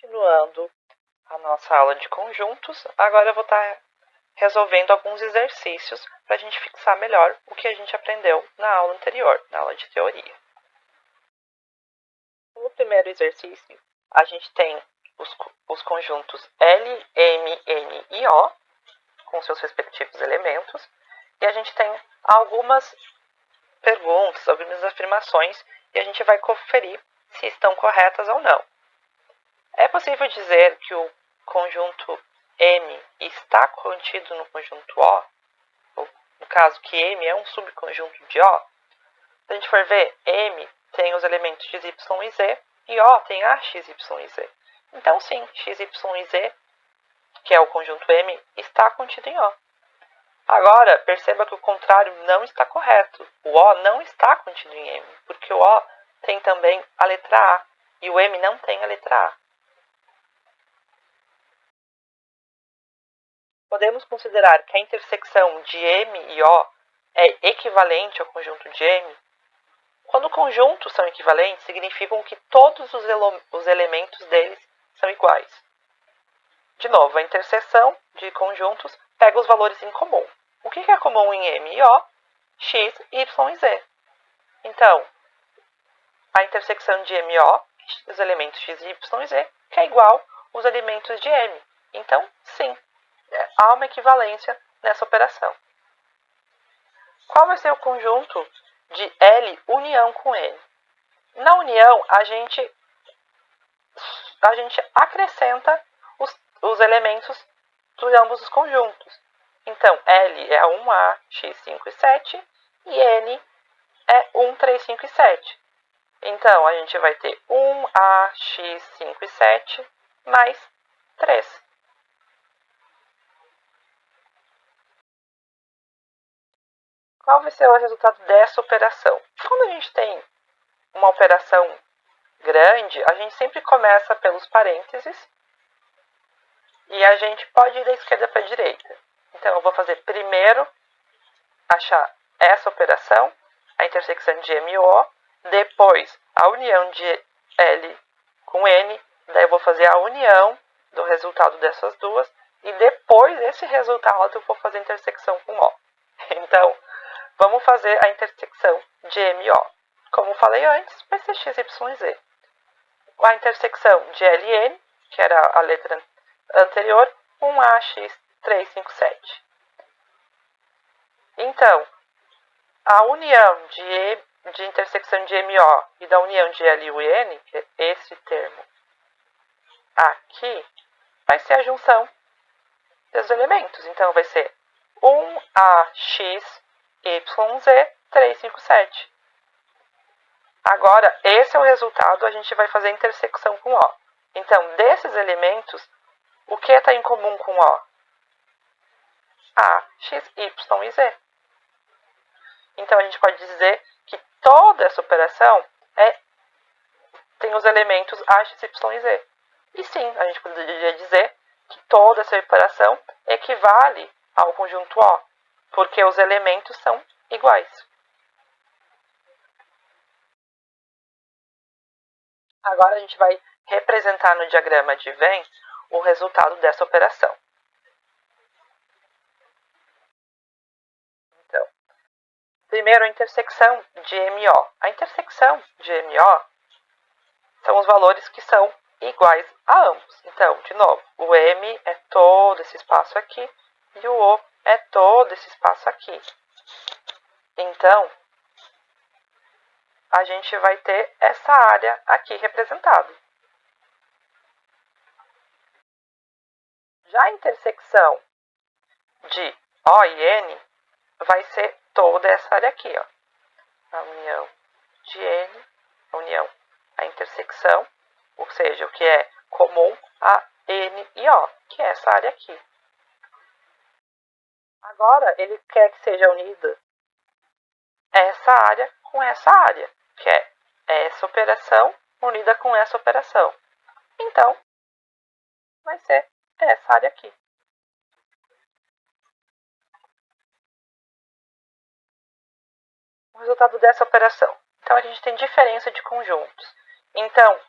Continuando a nossa aula de conjuntos, agora eu vou estar resolvendo alguns exercícios para a gente fixar melhor o que a gente aprendeu na aula anterior, na aula de teoria. No primeiro exercício, a gente tem os conjuntos L, M, N e O, com seus respectivos elementos, e a gente tem algumas perguntas, algumas afirmações, e a gente vai conferir se estão corretas ou não. É possível dizer que o conjunto M está contido no conjunto O, ou no caso que M é um subconjunto de O. Se a gente for ver, M tem os elementos x, y e z, e O tem a x, y e z. Então sim, x, y e z, que é o conjunto M, está contido em O. Agora, perceba que o contrário não está correto. O O não está contido em M, porque o O tem também a letra A, e o M não tem a letra A. Podemos considerar que a intersecção de M e O é equivalente ao conjunto de M? Quando conjuntos são equivalentes, significam que todos os elementos deles são iguais. De novo, a interseção de conjuntos pega os valores em comum. O que é comum em M e O? X, Y e Z. Então, a intersecção de M e O, os elementos X, Y e Z, que é igual aos elementos de M. Então, sim, há uma equivalência nessa operação. Qual vai ser o conjunto de L união com N? Na união, a gente acrescenta os elementos de ambos os conjuntos. Então, L é 1A, X, 5 e 7, e N é 1, 3, 5 e 7. Então, a gente vai ter 1A, X, 5 e 7, mais 3. Qual vai ser o resultado dessa operação? Quando a gente tem uma operação grande, a gente sempre começa pelos parênteses e a gente pode ir da esquerda para a direita. Então, eu vou fazer primeiro achar essa operação, a intersecção de M e O, depois a união de L com N, daí eu vou fazer a união do resultado dessas duas, e depois desse resultado eu vou fazer a intersecção com O. Então, vamos fazer a intersecção de M e O. Como falei antes, vai ser x, y e z. A intersecção de L e N, que era a letra anterior, 1A, x, 3, 5, 7. Então, a união de intersecção de M e O e da união de L e N, que é esse termo aqui, vai ser a junção dos elementos. Então, vai ser 1AX, YZ, 3, 5, 7. Agora, esse é o resultado, a gente vai fazer a intersecção com O. Então, desses elementos, o que está em comum com O? A, X, Y e Z. Então, a gente pode dizer que toda essa operação tem os elementos A, X, Y e Z. E sim, a gente poderia dizer que toda essa operação equivale ao conjunto O, porque os elementos são iguais. Agora a gente vai representar no diagrama de Venn o resultado dessa operação. Então, primeiro a intersecção de MO. A intersecção de MO são os valores que são iguais a ambos. Então, de novo, o M é todo esse espaço aqui e o O é todo esse espaço aqui. Então, a gente vai ter essa área aqui representada. Já a intersecção de O e N vai ser toda essa área aqui, ó. A união de N, a intersecção, ou seja, o que é comum a N e O, que é essa área aqui. Agora, ele quer que seja unida essa área com essa área, que é essa operação unida com essa operação. Então, vai ser essa área aqui. O resultado dessa operação. Então, a gente tem diferença de conjuntos. Então,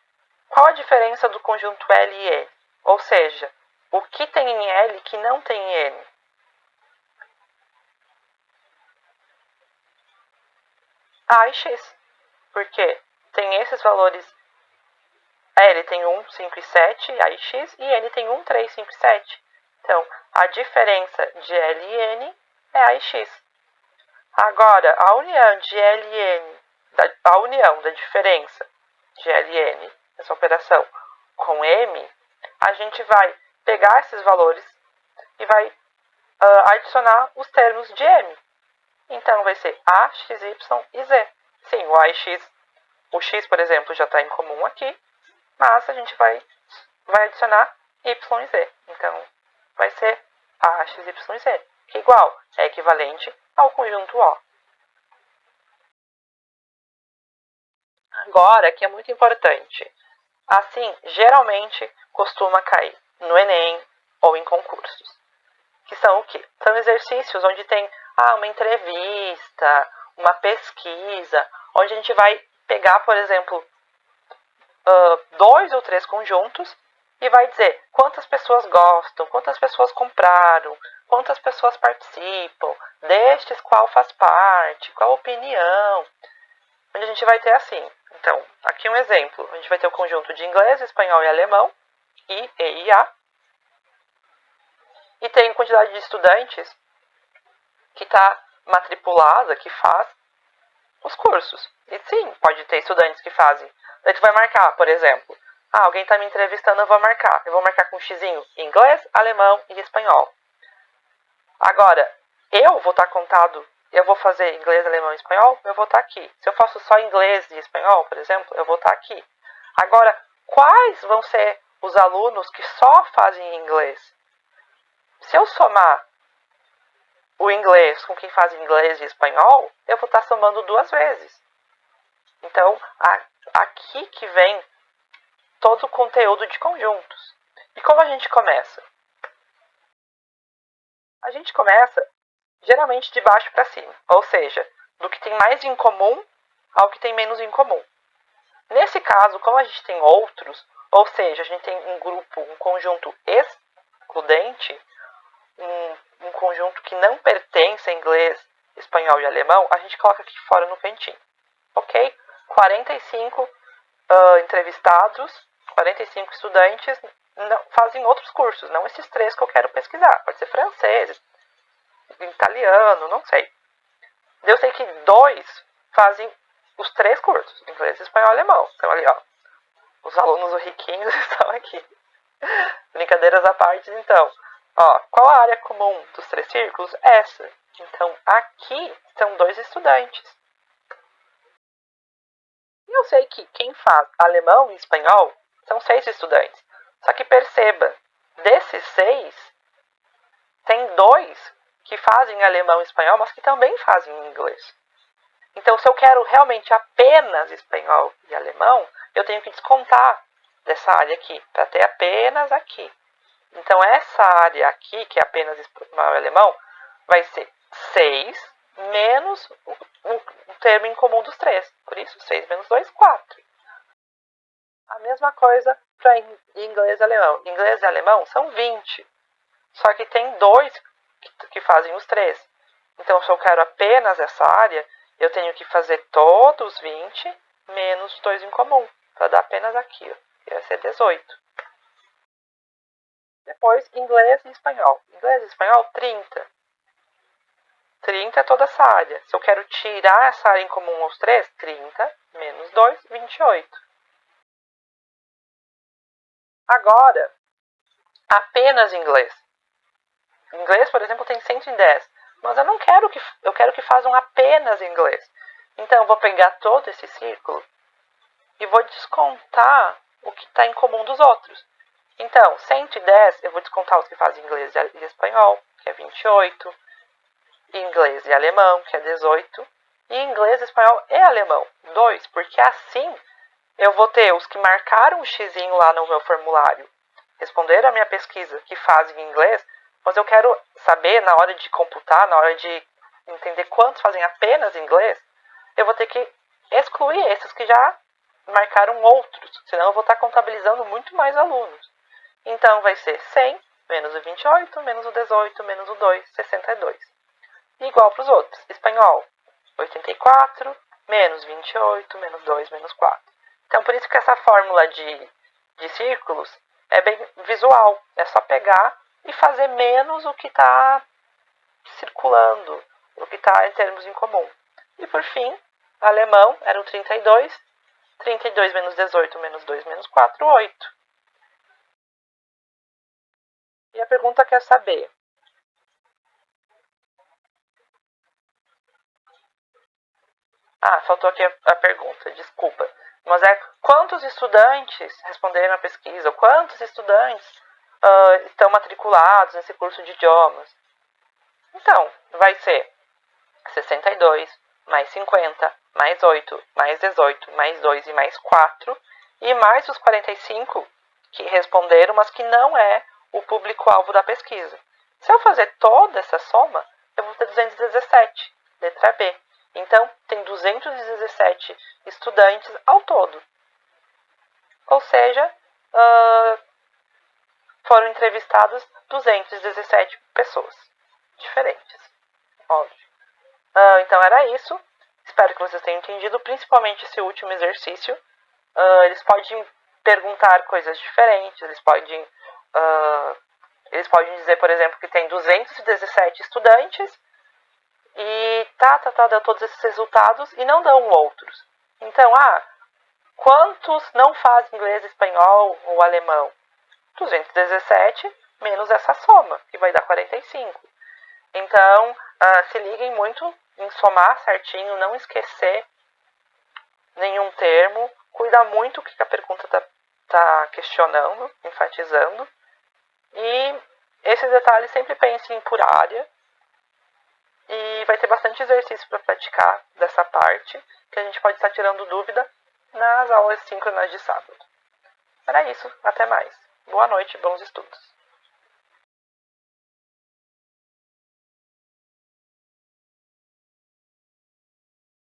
qual a diferença do conjunto L e N? Ou seja, o que tem em L que não tem em N? A e X. Porque tem esses valores. L tem 1, 5 e 7, A e X, e N tem 1, 3, 5 e 7. Então, a diferença de L e N é A e X. Agora, a união de L e N, a união da diferença de L e N, essa operação, com M, a gente vai pegar esses valores e vai adicionar os termos de M. Então, vai ser A, X, Y e Z. Sim, o A e X, o X, por exemplo, já está em comum aqui, mas a gente vai adicionar Y e Z. Então, vai ser A, X, Y e Z, que é igual, é equivalente ao conjunto O. Agora, que é muito importante. Assim, geralmente costuma cair no Enem ou em concursos. Que são o quê? São exercícios onde tem uma entrevista, uma pesquisa, onde a gente vai pegar, por exemplo, 2 ou 3 conjuntos e vai dizer quantas pessoas gostam, quantas pessoas compraram, quantas pessoas participam, destes qual faz parte, qual a opinião. Onde a gente vai ter assim. Então, aqui um exemplo. A gente vai ter o conjunto de inglês, espanhol e alemão, I, E e A. E tem quantidade de estudantes que está matriculada, que faz os cursos. E sim, pode ter estudantes que fazem. Daí tu vai marcar, por exemplo. Alguém está me entrevistando, eu vou marcar. Eu vou marcar com um xizinho inglês, alemão e espanhol. Agora, eu vou estar contado, eu vou fazer inglês, alemão e espanhol, eu vou estar aqui. Se eu faço só inglês e espanhol, por exemplo, eu vou estar aqui. Agora, quais vão ser os alunos que só fazem inglês? Se eu somar o inglês com quem faz inglês e espanhol, eu vou estar somando 2 vezes. Então, aqui que vem todo o conteúdo de conjuntos. E como a gente começa? A gente começa geralmente de baixo para cima, ou seja, do que tem mais em comum ao que tem menos em comum. Nesse caso, como a gente tem outros, ou seja, a gente tem um grupo, um conjunto excludente, um conjunto que não pertence a inglês, espanhol e alemão, a gente coloca aqui fora no cantinho. Ok? 45 entrevistados, 45 estudantes fazem outros cursos, não esses 3 que eu quero pesquisar. Pode ser francês, italiano, não sei. Eu sei que 2 fazem os 3 cursos, inglês, espanhol e alemão. Então ali, ó, os alunos riquinhos estão aqui. Brincadeiras à parte, então. Ó, qual a área comum dos 3 círculos? Essa. Então, aqui estão 2 estudantes. E eu sei que quem faz alemão e espanhol são 6 estudantes. Só que perceba, desses 6, tem 2 que fazem alemão e espanhol, mas que também fazem inglês. Então, se eu quero realmente apenas espanhol e alemão, eu tenho que descontar dessa área aqui, para ter apenas aqui. Então, essa área aqui, que é apenas espanhol e alemão, vai ser 6 menos o termo em comum dos 3. Por isso, 6 menos 2, 4. A mesma coisa para inglês e alemão. Inglês e alemão são 20. Só que tem 2 que fazem os 3. Então, se eu quero apenas essa área, eu tenho que fazer todos 20 menos 2 em comum, para dar apenas aqui, ó, que vai ser 18. Depois, inglês e espanhol. Inglês e espanhol, 30. 30 é toda essa área. Se eu quero tirar essa área em comum aos 3, 30 menos 2, 28. Agora, apenas inglês. Inglês, por exemplo, tem 110. Mas eu quero que façam apenas inglês. Então, eu vou pegar todo esse círculo e vou descontar o que está em comum dos outros. Então, 110, eu vou descontar os que fazem inglês e espanhol, que é 28. Inglês e alemão, que é 18. E inglês, espanhol e alemão, 2. Porque assim, eu vou ter os que marcaram o xizinho lá no meu formulário, responderam a minha pesquisa, que fazem inglês, mas eu quero saber, na hora de computar, na hora de entender quantos fazem apenas inglês, eu vou ter que excluir esses que já marcaram outros, senão eu vou estar contabilizando muito mais alunos. Então, vai ser 100 menos o 28, menos o 18, menos o 2, 62. Igual para os outros. Espanhol, 84, menos 28, menos 2, menos 4. Então, por isso que essa fórmula de círculos é bem visual. É só pegar e fazer menos o que está circulando, o que está em termos em comum. E, por fim, alemão era o 32. 32 menos 18 menos 2 menos 4, 8. E a pergunta quer saber: faltou aqui a pergunta, desculpa. Mas é quantos estudantes responderam a pesquisa? Quantos estudantes estão matriculados nesse curso de idiomas? Então, vai ser 62, mais 50, mais 8, mais 18, mais 2 e mais 4. E mais os 45 que responderam, mas que não é o público-alvo da pesquisa. Se eu fazer toda essa soma, eu vou ter 217, letra B. Então, tem 217 estudantes ao todo. Ou seja, foram entrevistadas 217 pessoas diferentes. Óbvio. Então, era isso. Espero que vocês tenham entendido, principalmente esse último exercício. Eles podem perguntar coisas diferentes, eles podem dizer, por exemplo, que tem 217 estudantes e deu todos esses resultados e não dão outros. Então, quantos não fazem inglês, espanhol ou alemão? 217 menos essa soma, que vai dar 45. Então, se liguem muito em somar certinho, não esquecer nenhum termo, cuida muito o que a pergunta está questionando, enfatizando. E esses detalhes sempre pensem por área. E vai ter bastante exercício para praticar dessa parte, que a gente pode estar tirando dúvida nas aulas síncronas de sábado. Era isso, até mais. Boa noite, bons estudos.